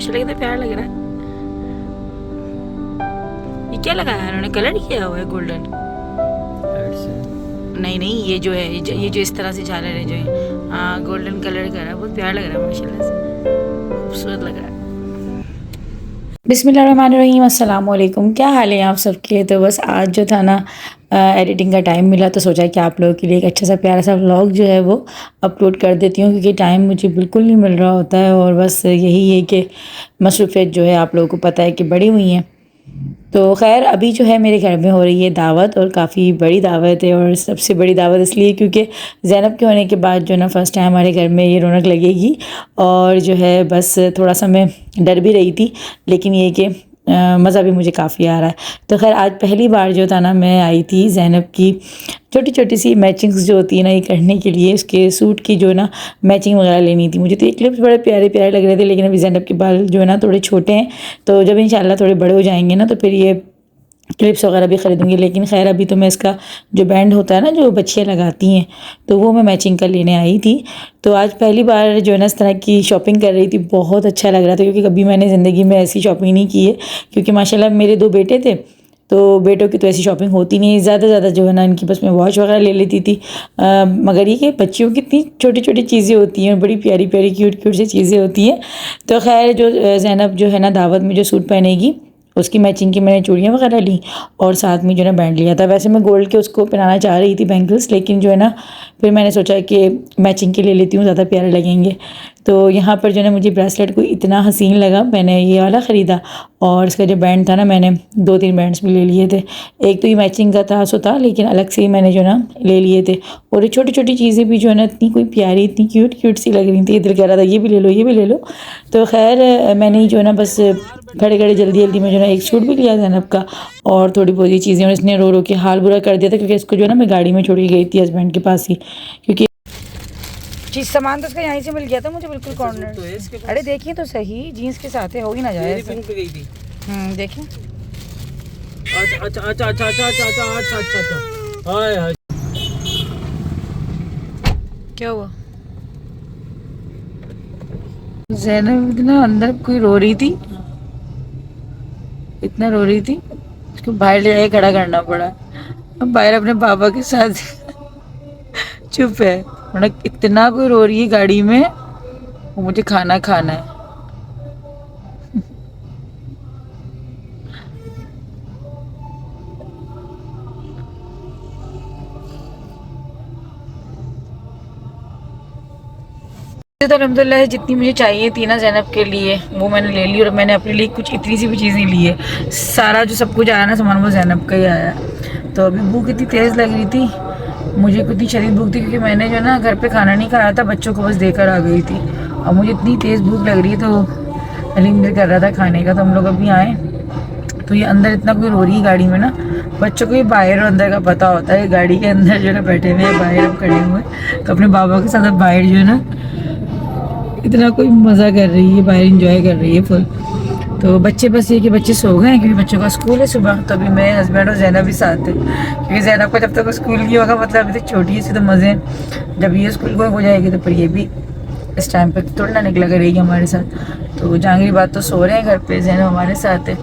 माशाल्लाह कितना प्यारा लग रहा है। ये क्या लगाया है उन्होंने, कलर किया हुआ है गोल्डन? नहीं नहीं, ये जो है ये जो इस तरह से झालर है जो है, हाँ गोल्डन कलर का है, बहुत प्यारा लग रहा है माशाल्लाह से, खूबसूरत लग रहा है। बिस्मिल्लाहिर्रहमानिर्रहीम, अस्सलाम वालेकुम। क्या हाल है आप सबके? तो बस आज जो था ना एडिटिंग का टाइम मिला तो सोचा कि आप लोगों के लिए एक अच्छा सा प्यारा सा व्लॉग जो है वो अपलोड कर देती हूँ, क्योंकि टाइम मुझे बिल्कुल नहीं मिल रहा होता है और बस यही है कि मसरूफ़ियत जो है आप लोगों को पता है कि बड़ी हुई हैं। तो ख़ैर अभी जो है मेरे घर में हो रही है दावत, और काफ़ी बड़ी दावत है, और सबसे बड़ी दावत इसलिए क्योंकि ज़ैनब के होने के बाद जो ना फ़र्स्ट टाइम हमारे घर में ये रौनक लगेगी। और जो है बस थोड़ा सा मैं डर भी रही थी, लेकिन ये कि मज़ा भी मुझे काफ़ी आ रहा है। तो ख़ैर आज पहली बार जो था ना मैं आई थी ज़ैनब की छोटी छोटी सी मैचिंग्स जो होती है ना ये करने के लिए, उसके सूट की जो ना मैचिंग वगैरह लेनी थी मुझे। तो ये क्लिप्स बड़े प्यारे प्यारे लग रहे थे, लेकिन अभी ज़ैनब के बाल जो है ना थोड़े छोटे हैं, तो जब इंशाल्लाह थोड़े बड़े हो जाएंगे ना तो फिर ये क्लिप्स वगैरह भी ख़रीदूँगी। लेकिन ख़ैर अभी तो मैं इसका जो बैंड होता है ना जो बच्चियाँ लगाती हैं, तो वो मैं मैचिंग कर लेने आई थी। तो आज पहली बार जो है ना इस तरह की शॉपिंग कर रही थी, बहुत अच्छा लग रहा था, क्योंकि कभी मैंने ज़िंदगी में ऐसी शॉपिंग नहीं की है। क्योंकि माशाल्लाह मेरे 2 बेटे थे, तो बेटों की तो ऐसी शॉपिंग होती नहीं है, ज़्यादा ज़्यादा जो है ना इनकी बस मैं वॉच वगैरह ले लेती थी। मगर ये कि बच्चियों की इतनी छोटी छोटी चीज़ें होती हैं, बड़ी प्यारी प्यारी क्यूट क्यूट सी चीज़ें होती हैं। तो खैर जो ज़ैनब जो है ना दावत में जो सूट पहनेगी उसकी मैचिंग की मैंने चूड़ियाँ वगैरह ली, और साथ में जो है ना बैंड लिया था। वैसे मैं गोल्ड के उसको पहनाना चाह रही थी बैंगल्स, लेकिन जो है ना फिर मैंने सोचा कि मैचिंग के ले लेती हूँ, ज़्यादा प्यारे लगेंगे। तो यहाँ पर जो है ना मुझे ब्रेसलेट कोई इतना हसीन लगा, मैंने ये वाला ख़रीदा। और इसका जो बैंड था ना मैंने 2-3 बैंड्स भी ले लिए थे। एक तो ये मैचिंग का था सो था, लेकिन अलग से ही मैंने जो ना ले लिए थे। और ये छोटी छोटी चीज़ें भी जो है ना इतनी कोई प्यारी, इतनी क्यूट क्यूट सी लग रही थी, दिल कह रहा था ये भी ले लो ये भी ले लो। तो खैर मैंने जो है ना बस खड़े खड़े जल्दी जल्दी में जो है ना एक सूट भी लिया ज़ैनब का, और थोड़ी बहुत ये चीज़ें, और इसने रो रो के हाल बुरा कर दिया था, क्योंकि इसको जो है ना मैं गाड़ी में छोड़ के गई थी हस्बैंड के पास ही, क्योंकि चीज़ सामान तो उसका यहीं से मिल गया था मुझे बिल्कुल कॉर्नर। तो अरे देखिए तो सही, जीन्स के साथ है, हो ही ना जाए। देखिए अच्छा अच्छा अच्छा अच्छा अच्छा अच्छा अच्छा अच्छा अच्छा अच्छा हाय हाय क्या हुआ? ज़ैनब इतना अंदर कोई रो रही थी, इतना रो रही थी, उसको बाहर ले जाके खड़ा करना पड़ा। अब बाहर अपने पापा के साथ चुप है, वरना इतना कोई रो रही है गाड़ी में, वो मुझे खाना खाना है। तो अल्हम्दुलिल्लाह जितनी मुझे चाहिए थी ना ज़ैनब के लिए वो मैंने ले ली, और मैंने अपने लिए कुछ इतनी सी भी चीज़ नहीं ली है। सारा जो सब कुछ आया ना सामान वो ज़ैनब का ही आया। तो अभी भूख इतनी तेज़ लग रही थी मुझे, इतनी शदीद भूख थी, क्योंकि मैंने जो ना घर पे खाना नहीं खाया था, बच्चों को बस देकर आ गई थी। और मुझे इतनी तेज़ भूख लग रही है, तो अली दिल कर रहा था खाने का। तो हम लोग अभी आए, तो ये अंदर इतना कोई रो रही है गाड़ी में ना, बच्चों को ये बाहर और अंदर का पता होता है। गाड़ी के अंदर जो है ना बैठे हुए हैं, बाहर हम खड़े हुए हैं, तो अपने बाबा के साथ अब बाहर जो है ना इतना कोई मज़ा कर रही है, बाहर इंजॉय कर रही है फुल। तो बच्चे बस ये कि बच्चे सो गए हैं, क्योंकि बच्चों का स्कूल है सुबह। तो अभी मैं हस्बैंड और ज़ैनब भी साथ थे, क्योंकि ज़ैनब को जब तक स्कूल नहीं होगा, मतलब अभी तक छोटी है सी, तो मज़े हैं। जब ये स्कूल को हो जाएगी तो फिर ये भी इस टाइम पे थोड़ा ना निकला करेगी हमारे साथ। तो जहांगीर बात तो सो रहे हैं घर पे, ज़ैनब हमारे साथ है।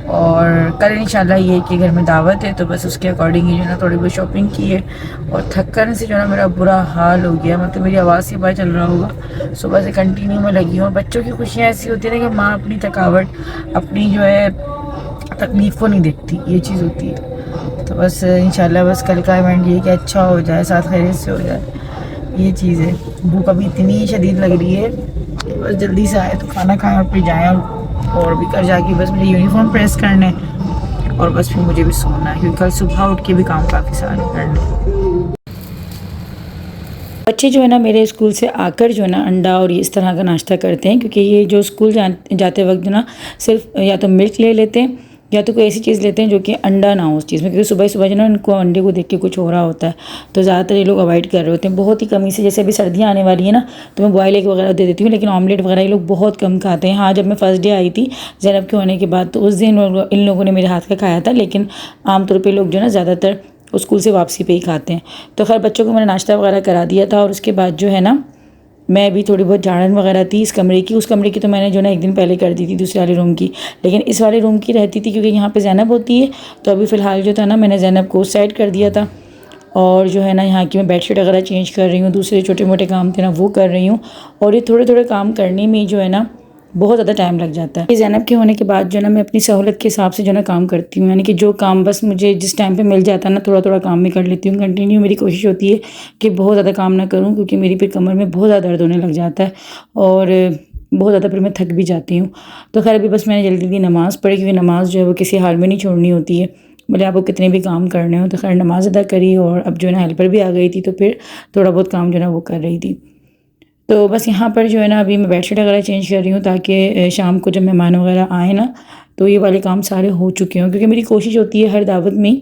और कल इंशाल्लाह ये कि घर में दावत है, तो बस उसके अकॉर्डिंग ही जो है ना थोड़ी बहुत शॉपिंग की है। और थकन से जो है ना मेरा बुरा हाल हो गया, मतलब मेरी आवाज़ से पता चल रहा होगा, सुबह से कंटिन्यू में लगी हूँ। बच्चों की खुशियाँ ऐसी होती है ना कि माँ अपनी थकावट, अपनी जो है तकलीफ़ को नहीं देखती, ये चीज़ होती है। तो बस इंशाल्लाह बस कल का इवेंट ये कि अच्छा हो जाए, साथ खैरियत से हो जाए, ये चीज़ है। भूख अभी इतनी शदीद लग रही है, बस जल्दी से आए तो खाना खाएं और फिर जाएँ, और भी कर जाके बस मुझे यूनिफॉर्म प्रेस करने, और बस फिर मुझे भी सोना है, क्योंकि कल सुबह उठ के भी काम काफ़ी सारे करने। बच्चे जो है ना मेरे स्कूल से आकर जो है ना अंडा और इस तरह का नाश्ता करते हैं, क्योंकि ये जो स्कूल जाते वक्त जो ना सिर्फ या तो मिल्क ले लेते हैं या तो कोई ऐसी चीज़ लेते हैं जो कि अंडा ना हो उस चीज़ में, क्योंकि सुबह सुबह जो ना इनको अंडे को देख के कुछ हो रहा होता है। तो ज़्यादातर ये लोग अवॉइड कर रहे होते हैं बहुत ही कमी से। जैसे अभी सर्दियाँ आने वाली है ना, तो मैं बॉयल एग वगैरह दे देती हूँ, लेकिन ऑमलेट वगैरह ये लोग बहुत कम खाते हैं। हाँ, जब मैं फर्स्ट डे आई थी ज़ैनब के होने के बाद, तो उस दिन इन लोगों ने मेरे हाथ का खाया था, लेकिन आमतौर पर लोग जो है ना ज़्यादातर स्कूल से वापसी पे ही खाते हैं। तो खैर बच्चों को मैंने नाश्ता वगैरह करा दिया था, और उसके बाद जो है ना मैं भी थोड़ी बहुत झाड़न वगैरह थी इस कमरे की, उस कमरे की तो मैंने जो ना एक दिन पहले कर दी थी, दूसरे वाले रूम की। लेकिन इस वाले रूम की रहती थी क्योंकि यहाँ पे ज़ैनब होती है, तो अभी फ़िलहाल जो था ना मैंने ज़ैनब को उस साइड कर दिया था। और जो है ना यहाँ की मैं बेडशीट वगैरह चेंज कर रही हूँ, दूसरे छोटे मोटे काम थे ना वो कर रही हूँ। और ये थोड़े थोड़े काम करने में जो है ना बहुत ज़्यादा टाइम लग जाता है। ज़ैनब के होने के बाद जो ना मैं अपनी सहूलत के हिसाब से जो ना काम करती हूँ, यानी कि जो काम बस मुझे जिस टाइम पे मिल जाता है ना थोड़ा थोड़ा काम भी कर लेती हूँ। कंटिन्यू मेरी कोशिश होती है कि बहुत ज़्यादा काम ना करूँ, क्योंकि मेरी फिर कमर में बहुत ज़्यादा दर्द होने लग जाता है और बहुत ज़्यादा फिर मैं थक भी जाती हूँ। तो खैर अभी बस मैंने जल्दी जल्दी नमाज़ पढ़ी, क्योंकि नमाज़ जो है वो किसी हाल में नहीं छोड़नी होती है, भले आपको कितने भी काम करने हो। तो खैर नमाज़ अदा करी और अब जो है ना हेल्पर भी आ गई थी, तो फिर थोड़ा बहुत काम जो है ना वो कर रही थी। तो बस यहाँ पर जो है ना अभी मैं बेडशीट वगैरह चेंज कर रही हूँ, ताकि शाम को जब मेहमान वगैरह आए ना तो ये वाले काम सारे हो चुके हों। क्योंकि मेरी कोशिश होती है हर दावत में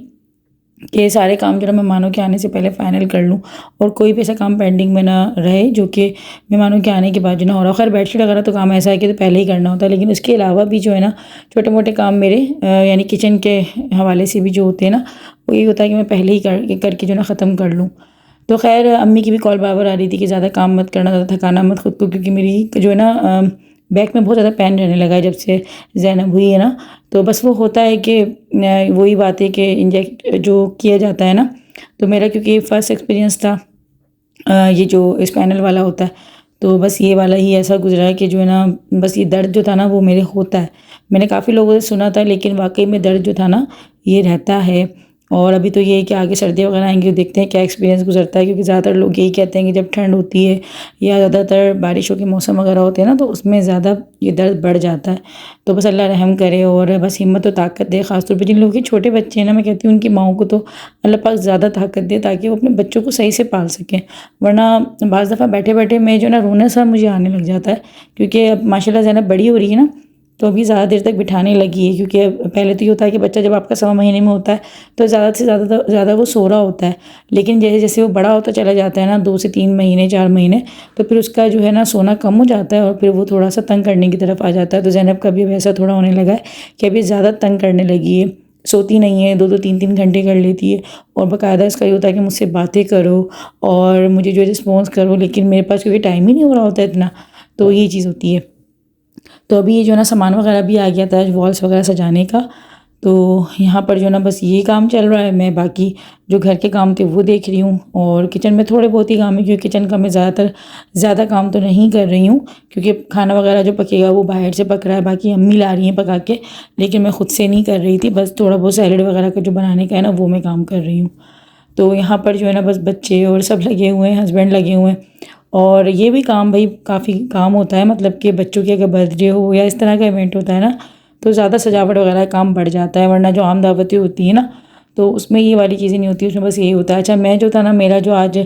कि सारे काम जो है मेहमानों के आने से पहले फ़ाइनल कर लूँ और कोई भी ऐसा काम पेंडिंग में ना रहे जो कि मेहमानों के आने के बाद जो ना हो रहा। खैर बेडशीट वगैरह तो काम ऐसा है कि तो पहले ही करना होता है, लेकिन उसके अलावा भी जो है ना छोटे मोटे काम मेरे यानी किचन के हवाले से भी जो होते हैं ना, वो ये होता है कि मैं पहले ही करके जो ना ख़त्म कर लूँ। तो खैर अम्मी की भी कॉल बार-बार आ रही थी कि ज़्यादा काम मत करना, ज़्यादा थकाना मत खुद को, क्योंकि मेरी जो है ना बैक में बहुत ज़्यादा पेन रहने लगा है जब से ज़ैनब हुई है ना। तो बस वो होता है कि वही बात है कि इंजेक्ट जो किया जाता है ना, तो मेरा क्योंकि फर्स्ट एक्सपीरियंस था ये जो स्पाइनल वाला होता है, तो बस ये वाला ही ऐसा गुजरा है कि जो है ना बस ये दर्द जो था ना वो मेरे होता है। मैंने काफ़ी लोगों से सुना था, लेकिन वाकई में दर्द जो था ना ये रहता है। और अभी तो ये है कि आगे सर्दियाँ वगैरह आएंगी, तो देखते हैं क्या एक्सपीरियंस गुजरता है, क्योंकि ज़्यादातर लोग यही कहते हैं कि जब ठंड होती है या ज़्यादातर बारिशों के मौसम वगैरह होते हैं ना, तो उसमें ज़्यादा ये दर्द बढ़ जाता है। तो बस अल्लाह रहम करे और बस हिम्मत और ताकत दे, ख़ासतौर पर जिन लोगों के छोटे बच्चे हैं ना, मैं कहती हूँ उनकी माओं को तो अल्लाह पाक ज़्यादा ताकत दे, ताकि वो अपने बच्चों को सही से पाल सकें। वरना बाज़ दफ़ा बैठे बैठे मैं जो ना रोना सा मुझे आने लग जाता है, क्योंकि अब माशाल्लाह ज़ैनब बड़ी हो रही है ना, तो अभी ज़्यादा देर तक बिठाने लगी है। क्योंकि पहले तो ये होता है कि बच्चा जब आपका 1.25 महीने में होता है तो ज़्यादा से ज़्यादा वो सो रहा होता है, लेकिन जैसे जैसे वो बड़ा होता चला जाता है ना, 2 से 3 महीने 4 महीने, तो फिर उसका जो है ना सोना कम हो जाता है और फिर वो थोड़ा सा तंग करने की तरफ आ जाता है। तो ज़ैनब का भी वैसा थोड़ा होने लगा है कि अभी ज़्यादा तंग करने लगी है, सोती नहीं है, 2-2 3-3 घंटे कर लेती है। और बाकायदा इसका ये होता है कि मुझसे बातें करो और मुझे जो है रिस्पॉन्स करो, लेकिन मेरे पास क्योंकि टाइम ही नहीं हो रहा होता इतना, तो ये चीज़ होती है। तो अभी ये जो ना सामान वगैरह भी आ गया था वॉल्स वगैरह सजाने का, तो यहाँ पर जो ना बस ये काम चल रहा है। मैं बाकी जो घर के काम थे वो देख रही हूँ, और किचन में थोड़े बहुत ही काम है, क्योंकि किचन का मैं ज़्यादा काम तो नहीं कर रही हूँ, क्योंकि खाना वगैरह जो पकेगा वो बाहर से पक रहा है, बाकी अम्मी ला रही हैं पका के, लेकिन मैं ख़ुद से नहीं कर रही थी। बस थोड़ा बहुत सैलेड वगैरह का जो बनाने का है ना वो मैं काम कर रही हूँ। तो यहाँ पर जो है ना बस बच्चे और सब लगे हुए हैं, हस्बैंड लगे हुए हैं। और ये भी काम भाई काफ़ी काम होता है, मतलब कि बच्चों की अगर बर्थडे हो या इस तरह का इवेंट होता है ना, तो ज़्यादा सजावट वगैरह काम बढ़ जाता है। वरना जो आम दावतें होती हैं ना, तो उसमें ये वाली चीज़ें नहीं होती, उसमें बस यही होता है। अच्छा मैं जो था ना, मेरा जो आज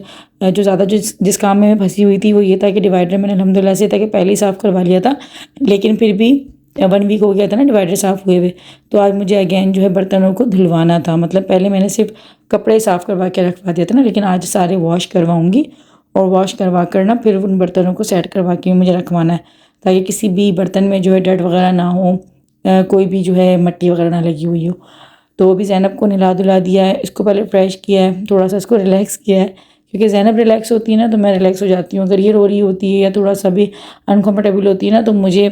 जो ज़्यादा जिस काम में मैं फंसी हुई थी वो ये था कि डिवाइडर मैंने अल्हम्दुलिल्लाह से था कि पहले ही साफ़ करवा लिया था, लेकिन फिर भी 1 वीक हो गया था ना डिवाइडर साफ़ हुए हुए। तो आज मुझे अगेन जो है बर्तनों को धुलवाना था। मतलब पहले मैंने सिर्फ कपड़े साफ़ करवा के रखवा दिया था ना, लेकिन आज सारे वॉश करवाऊँगी और वॉश करवा कर ना फिर उन बर्तनों को सेट करवा के मुझे रखवाना है, ताकि किसी भी बर्तन में जो है डर्ट वगैरह ना हो, कोई भी जो है मट्टी वगैरह ना लगी हुई हो। तो अभी ज़ैनब को नहला धुला दिया है, इसको पहले फ्रेश किया है, थोड़ा सा इसको रिलैक्स किया है, क्योंकि ज़ैनब रिलैक्स होती है ना तो मैं रिलैक्स हो जाती हूँ। अगर ये रो रही होती है या थोड़ा सा भी अनकम्फर्टेबल होती है ना, तो मुझे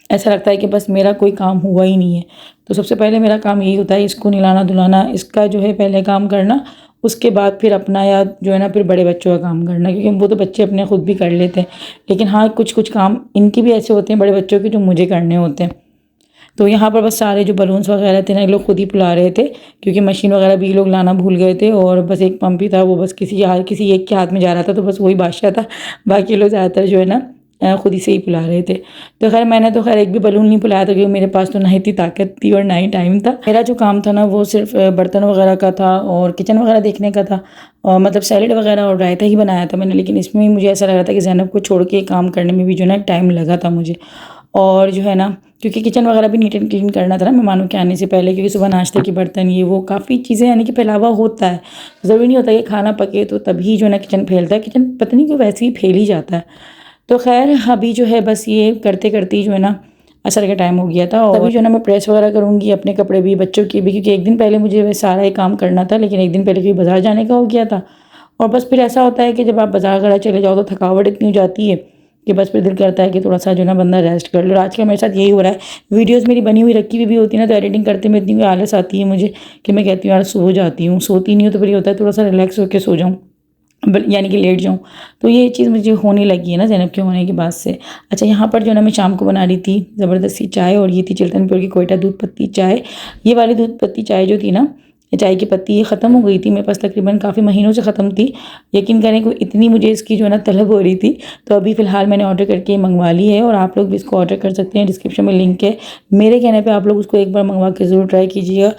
ऐसा लगता है कि बस मेरा कोई काम हुआ ही नहीं है। तो सबसे पहले मेरा काम यही होता है, इसको नहलाना धुलाना, इसका जो है पहले काम करना, उसके बाद फिर अपना या जो है ना फिर बड़े बच्चों का काम करना, क्योंकि वो तो बच्चे अपने खुद भी कर लेते हैं, लेकिन हाँ कुछ कुछ काम इनके भी ऐसे होते हैं बड़े बच्चों के जो मुझे करने होते हैं। तो यहाँ पर बस सारे जो बलून्स वगैरह थे ना ये लोग खुद ही फुला रहे थे, क्योंकि मशीन वगैरह भी ये लोग लाना भूल गए थे, और बस एक पंप ही था, वो बस किसी एक के हाथ में जा रहा था, तो बस वही बादशाह था। बाकी लोग ज़्यादातर जो है ना खुद ही से ही फुला रहे थे। तो खैर मैंने तो खैर एक भी बलून नहीं फुलाया था, क्योंकि मेरे पास तो ना इतनी ताकत थी और ना ही टाइम था। मेरा जो काम था ना वो सिर्फ बर्तन वगैरह का था और किचन वगैरह देखने का था, और मतलब सैलेड वगैरह और रायता ही बनाया था मैंने, लेकिन इसमें मुझे ऐसा लग रहा था कि ज़ैनब को छोड़ के काम करने में भी जो है ना टाइम लगा था मुझे। और जो है ना क्योंकि किचन वगैरह भी नीट एंड क्लीन करना था ना मेहमानों के आने से पहले, क्योंकि सुबह नाश्ते के बर्तन ये वो काफ़ी चीज़ें यानी कि फैलावा होता है। ज़रूरी नहीं होता कि खाना पके तो तभी जो है ना किचन फैलता है, किचन पता नहीं क्यों वैसे ही फैल ही जाता है। तो खैर अभी जो है बस ये करते करते ही जो है ना असर का टाइम हो गया था, और अभी जो है ना मैं प्रेस वगैरह करूँगी अपने कपड़े भी बच्चों के भी, क्योंकि एक दिन पहले मुझे वह सारा ही काम करना था, लेकिन एक दिन पहले क्योंकि बाज़ार जाने का हो गया था और बस फिर ऐसा होता है कि जब आप बाज़ार वगैरह चले जाओ तो थकावट इतनी हो जाती है कि बस फिर दिल करता है कि थोड़ा सा जो ना बंदा रेस्ट कर लो। आजकल मेरे साथ यही हो रहा है, वीडियोस मेरी बनी हुई रखी हुई भी होती है ना, तो एडिटिंग करते में इतनी आलस आती है मुझे कि मैं कहती हूँ यार सो जाती हूँ। सोती नहीं हूँ तो फिर ये होता है थोड़ा सा रिलैक्स होकर सो जाऊँ, यानी कि लेट जाऊँ। तो ये चीज़ मुझे होने लगी है ना ज़ैनब के होने के बाद से। अच्छा, यहाँ पर जो ना मैं शाम को बना रही थी ज़बरदस्ती चाय, और ये थी चिल्तनपुर की कोयटा दूध पत्ती चाय। ये वाली दूध पत्ती चाय जो थी ना, ये चाय की पत्ती ये ख़त्म हो गई थी मेरे पास, तकरीबन काफ़ी महीनों से ख़त्म थी। यकीन करें कि इतनी मुझे इसकी जो है ना तलब हो रही थी, तो अभी फ़िलहाल मैंने ऑर्डर करके मंगवा ली है, और आप लोग भी इसको ऑर्डर कर सकते हैं। डिस्क्रिप्शन में लिंक है। मेरे कहने पे आप लोग उसको एक बार मंगवा के ज़रूर ट्राई कीजिएगा।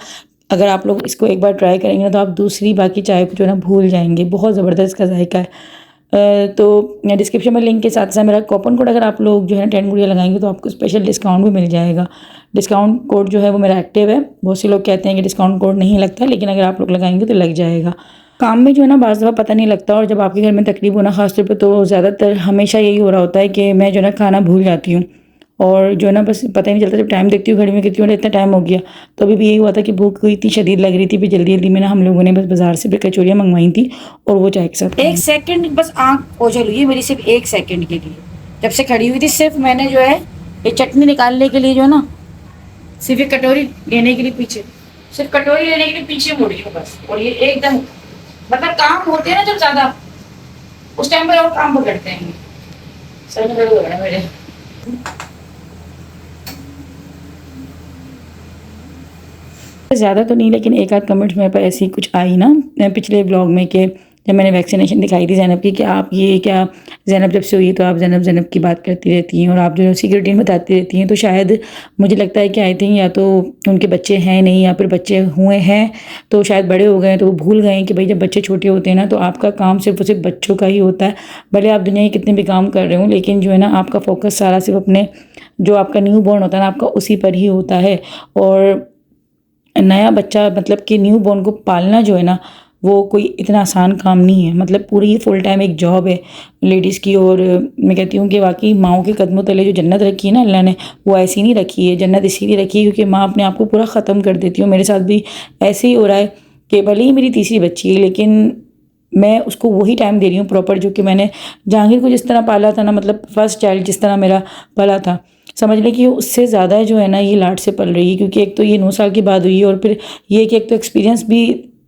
अगर आप लोग इसको एक बार ट्राई करेंगे ना तो आप दूसरी बाकी चाय को जो है ना भूल जाएंगे। बहुत ज़बरदस्त इसका जायका है। तो डिस्क्रिप्शन में लिंक के साथ साथ मेरा कूपन कोड अगर आप लोग जो है 10 गुड़िया लगाएंगे तो आपको स्पेशल डिस्काउंट भी मिल जाएगा। डिस्काउंट कोड जो है वो मेरा एक्टिव है। बहुत से लोग कहते हैं कि डिस्काउंट कोड नहीं लगता, लेकिन अगर आप लोग लगाएंगे तो लग जाएगा। काम में जो है ना बाज़ दफ़ा पता नहीं लगता, और जब आपके घर में तकलीफ हो ना ख़ासतौर पे, तो ज़्यादातर हमेशा यही हो रहा होता है कि मैं जो है ना खाना भूल जाती हूँ, और जो है ना बस पता ही नहीं चलता। जब टाइम देखती हूँ घड़ी में, कहती हूँ इतना टाइम हो गया। तो अभी भी यही हुआ था कि भूख इतनी शदीद लग रही थी, फिर जल्दी जल्दी में ना हम लोगों ने बस बाज़ार से भी कचौरियाँ मंगवाई थी, और वो चाय के साथ। 1 सेकंड बस आंख ओझल हुई है मेरी, सिर्फ 1 सेकंड के लिए। जब से खड़ी हुई थी सिर्फ मैंने जो है ये चटनी निकालने के लिए जो है ना, सिर्फ ये कटोरी लेने के लिए पीछे, सिर्फ कटोरी लेने के लिए पीछे मुड़ी हूँ बस। और ये एकदम मतलब काम होते हैं ना जब ज्यादा, उस टाइम पर और काम पकड़ते हैं। सर में दर्द हो रहा है मेरे। ज़्यादा तो नहीं, लेकिन एक आध कमेंट्स मेरे पास ऐसी कुछ आई ना पिछले ब्लॉग में, कि जब मैंने वैक्सीनेशन दिखाई थी ज़ैनब की, कि आप ये क्या ज़ैनब जब से हुई तो आप ज़ैनब ज़ैनब की बात करती रहती हैं, और आप जो है उसी की रूटीन बताती रहती हैं। तो शायद मुझे लगता है कि आई थिंक या तो उनके बच्चे हैं नहीं, या फिर बच्चे हुए हैं तो शायद बड़े हो गए हैं, तो वो भूल गए हैं कि भाई जब बच्चे छोटे होते हैं ना तो आपका काम सिर्फ और सिर्फ बच्चों का ही होता है। भले आप दुनिया के कितने भी काम कर रहे हो, लेकिन जो है ना आपका फोकस सारा सिर्फ अपने जो आपका न्यू बॉर्न होता है ना आपका उसी पर ही होता है। और नया बच्चा मतलब कि न्यू बॉर्न को पालना जो है ना वो कोई इतना आसान काम नहीं है। मतलब पूरी फुल टाइम एक जॉब है लेडीज़ की। और मैं कहती हूँ कि वाकई माओं के कदमों तले जो जन्नत रखी है ना अल्लाह ने, वो ऐसी नहीं रखी है। जन्नत इसीलिए रखी है क्योंकि माँ अपने आप को पूरा ख़त्म कर देती है। मेरे साथ भी ऐसे ही हो रहा है कि भले ही मेरी तीसरी बच्ची है, लेकिन मैं उसको वही टाइम दे रही हूँ प्रॉपर जो कि मैंने जहांगीर को जिस तरह पाला था ना, मतलब फर्स्ट चाइल्ड जिस तरह मेरा पला था, समझ लें कि उससे ज़्यादा जो है ना ये लाड से पल रही है। क्योंकि एक तो ये 9 साल की बाद हुई है, और फिर ये कि एक तो एक्सपीरियंस भी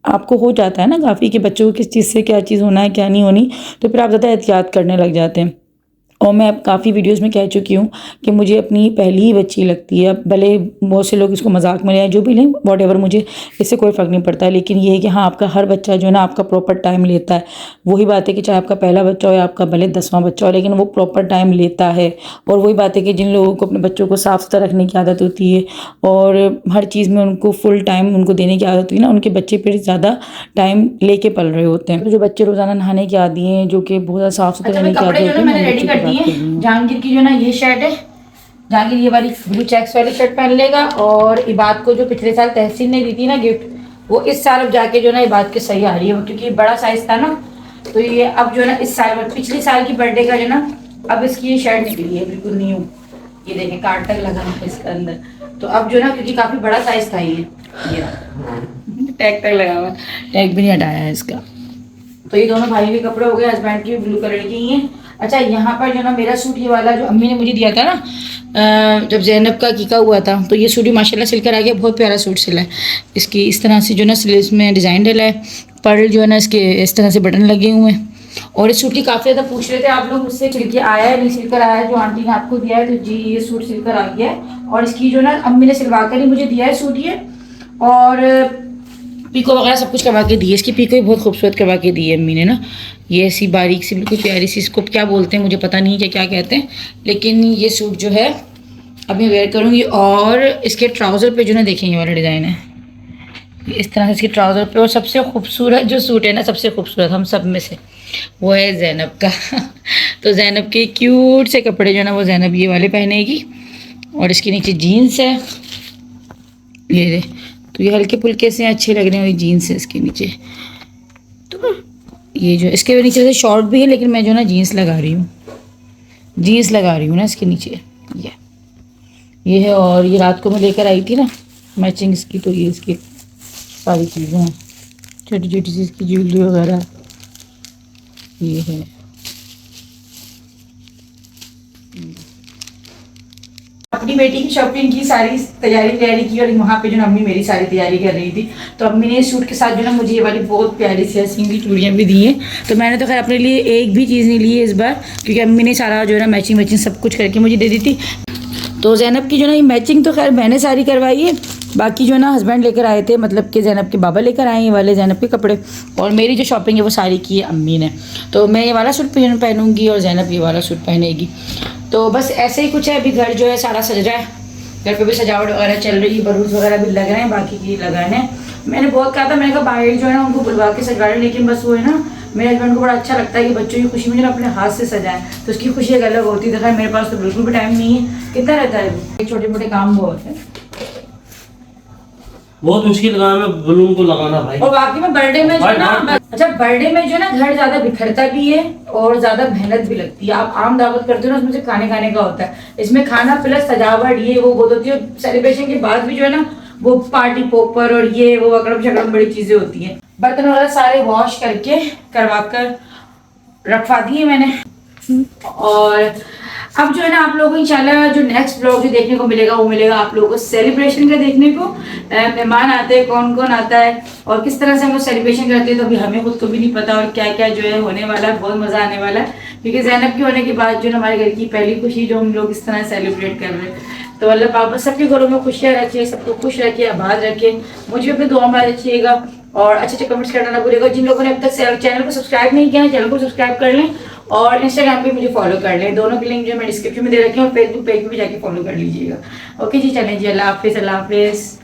आपको हो जाता है ना काफ़ी, कि बच्चों को किस चीज़ से क्या चीज़ होना है क्या नहीं होनी, तो फिर आप ज़्यादा एहतियात करने लग जाते हैं। और मैं अब काफ़ी वीडियोस में कह चुकी हूँ कि मुझे अपनी पहली ही बच्ची लगती है। अब भले बहुत से लोग इसको मजाक में लें, जो भी लें, वॉटेवर, मुझे इससे कोई फ़र्क नहीं पड़ता है। लेकिन ये है कि हाँ, आपका हर बच्चा जो है ना आपका प्रॉपर टाइम लेता है। वही बात है कि चाहे आपका पहला बच्चा हो या आपका भले 10वां बच्चा हो, लेकिन वो प्रॉपर टाइम लेता है। और वही बात है कि जिन लोगों को अपने बच्चों को साफ सुथरा रखने की आदत होती है और हर चीज़ में उनको फुल टाइम उनको देने की आदत होती है ना, उनके बच्चे फिर ज़्यादा टाइम लेके पल रहे होते हैं। तो जो बच्चे रोज़ाना नहाने के आदी हैं, जो कि बहुत ज़्यादा साफ सुथरा रहने की आदत होती है, मैंने रेडी कर दी है। जहांगीर की जो ना ये शर्ट है, जहांगीर ये वाली ब्लू चेक्स वाली शर्ट पहन लेगा। और इबाद को जो पिछले साल तहसीन ने दी थी ना गिफ्ट, वो इस साल अब जाके जो ना इबाद के सही आ रही है, क्योंकि बड़ा साइज था ना, तो ये अब जो ना इस साल पिछले साल की बर्थडे का जो ना अब इसकी ये शर्ट निकली है बिल्कुल न्यू। ये देखें कार्ड तक लगा है इसके अंदर। तो अब जो ना क्योंकि काफी बड़ा साइज था ये टैग तक लगा हुआ, टैग भी नहीं हटाया है इसका। तो ये दोनों भाई के कपड़े हो गए, हस्बैंड की ब्लू कलर की ही हैं। अच्छा, यहाँ पर जो ना मेरा सूट ये वाला जो अम्मी ने मुझे दिया था ना जब ज़ैनब का कीका हुआ था, तो ये सूट भी माशाल्लाह सिलकर आ गया। बहुत प्यारा सूट सिला है। इसकी इस तरह से जो ना स्लीव्स में डिज़ाइन डला है, पर्ल जो है ना इसके इस तरह से बटन लगे हुए हैं। और इस सूट की काफ़ी ज़्यादा पूछ रहे थे आप लोग मुझसे, सिल आया है नहीं सिलकर आया है, जो आंटी ने आपको दिया है। तो जी ये सूट सिलकर आ गया है, और इसकी जो ना अम्मी ने सिलवा कर ही मुझे दिया है सूट ये। और पीको वगैरह सब कुछ करवा के दी है। इसकी पीको भी बहुत खूबसूरत करवा के दी है अम्मी ने ना। ये ऐसी बारीक सी बिल्कुल प्यारी सी, इसको क्या बोलते हैं मुझे पता नहीं है क्या कहते हैं, लेकिन ये सूट जो है अब मैं वेयर करूँगी। और इसके ट्राउज़र पे जो ना देखें ये वाला डिज़ाइन है, इस तरह से इसके ट्राउज़र पे। और सबसे खूबसूरत जो सूट है ना, सबसे खूबसूरत हम सब में से, वो है ज़ैनब का। तो ज़ैनब के क्यूट से कपड़े जो है ना वो ज़ैनब ये वाले पहनेगी। और इसके नीचे जीन्स है, ये तो ये हल्के फुल्के से अच्छे लग रहे हैं। जीन्स है इसके नीचे, तो ये जो इसके नीचे से शॉर्ट भी है, लेकिन मैं जो ना जीन्स लगा रही हूँ, जीन्स लगा रही हूँ ना इसके नीचे। ये है। और ये रात को मैं लेकर आई थी ना मैचिंग इसकी, तो ये इसकी सारी चीज़ें हैं, छोटी छोटी सी इसकी ज्वेलरी वगैरह। ये है। अपनी बेटी की शॉपिंग की सारी तैयारी की और वहाँ पे जो ना अम्मी मेरी सारी तैयारी कर रही थी। तो अम्मी ने सूट के साथ जो ना मुझे ये वाली बहुत प्यारी सी सिंगल चूड़ियाँ भी दी हैं। तो मैंने तो खैर अपने लिए एक भी चीज़ नहीं ली है इस बार, क्योंकि अम्मी ने सारा जो है ना मैचिंग सब कुछ करके मुझे दे दी थी। तो ज़ैनब की जो ना ये मैचिंग तो खैर मैंने सारी करवाई है, बाकी जो ना हस्बैंड लेकर आए थे, मतलब कि ज़ैनब के बाबा लेकर आए ये वाले ज़ैनब के कपड़े, और मेरी जो शॉपिंग है वो सारी की है अम्मी ने। तो मैं ये वाला सूट पहनूंगी और ज़ैनब ये वाला सूट पहनेगी। तो बस ऐसे ही कुछ है। अभी घर जो है सारा सज रहा है, घर पे भी सजावट वगैरह चल रही है, बलून्स वगैरह भी लग रहे हैं, बाकी की लगाने हैं। मैंने बहुत कहा था, मैंने कहा बाहर जो है ना उनको बुलवा के सजवा लें, लेकिन बस वो है ना मेरे हस्बैंड को बड़ा अच्छा लगता है कि बच्चों की खुशी में जो अपने हाथ से सजाएं, तो उसकी खुशी एक अलग होती है। तो खैर मेरे पास तो बिल्कुल भी टाइम नहीं है, कितना रहता है, छोटे मोटे काम बहुत है। बहुत मुश्किल काम है बलून को लगाना भाई। और बाकी में बर्थडे में जो ना, अच्छा बर्थडे में जो ना घर ज्यादा बिखरता भी है और ज्यादा मेहनत भी लगती है। आप आम दावत करते हो ना, उसमें से खाने का होता है, इसमें खाना प्लस सजावट ये वो बहुत होती है। सेलिब्रेशन के बाद भी जो है ना वो पार्टी पोपर और ये वो अगड़म शगड़म बड़ी चीजें होती हैं। बर्तन वगैरह सारे वॉश करके करवा कर रखवा दिए मैंने। और अब जो है ना आप लोगों को इंशाल्लाह जो नेक्स्ट ब्लॉग जो देखने को मिलेगा वो मिलेगा आप लोगों को सेलिब्रेशन का देखने को। मेहमान आते हैं, कौन कौन आता है और किस तरह से हम लोग सेलिब्रेशन करते हैं, तो अभी हमें खुद को भी नहीं पता, और क्या क्या जो है होने वाला है। बहुत मज़ा आने वाला है, क्योंकि ज़ैनब के होने के बाद जो हमारे घर की पहली खुशी जो हम लोग इस तरह सेलिब्रेट कर रहे हैं। तो अल्लाह पाक सबके घरों में खुशियाँ रखे, सबको खुश रखे, आबाद रखे। मुझे अपनी दुआ में रखिएगा और अच्छे अच्छे कमेंट्स करना ना भूलिएगा। जिन लोगों ने अब तक चैनल को सब्सक्राइब नहीं किया है, चैनल को सब्सक्राइब कर लें और इंस्टाग्राम पे मुझे फॉलो कर लें। दोनों के लिंक जो मैं डिस्क्रिप्शन में दे रखे हैं, और फेसबुक पेज पे भी जाके फॉलो कर लीजिएगा। ओके जी, चलें जी, अल्लाह हाफिज़।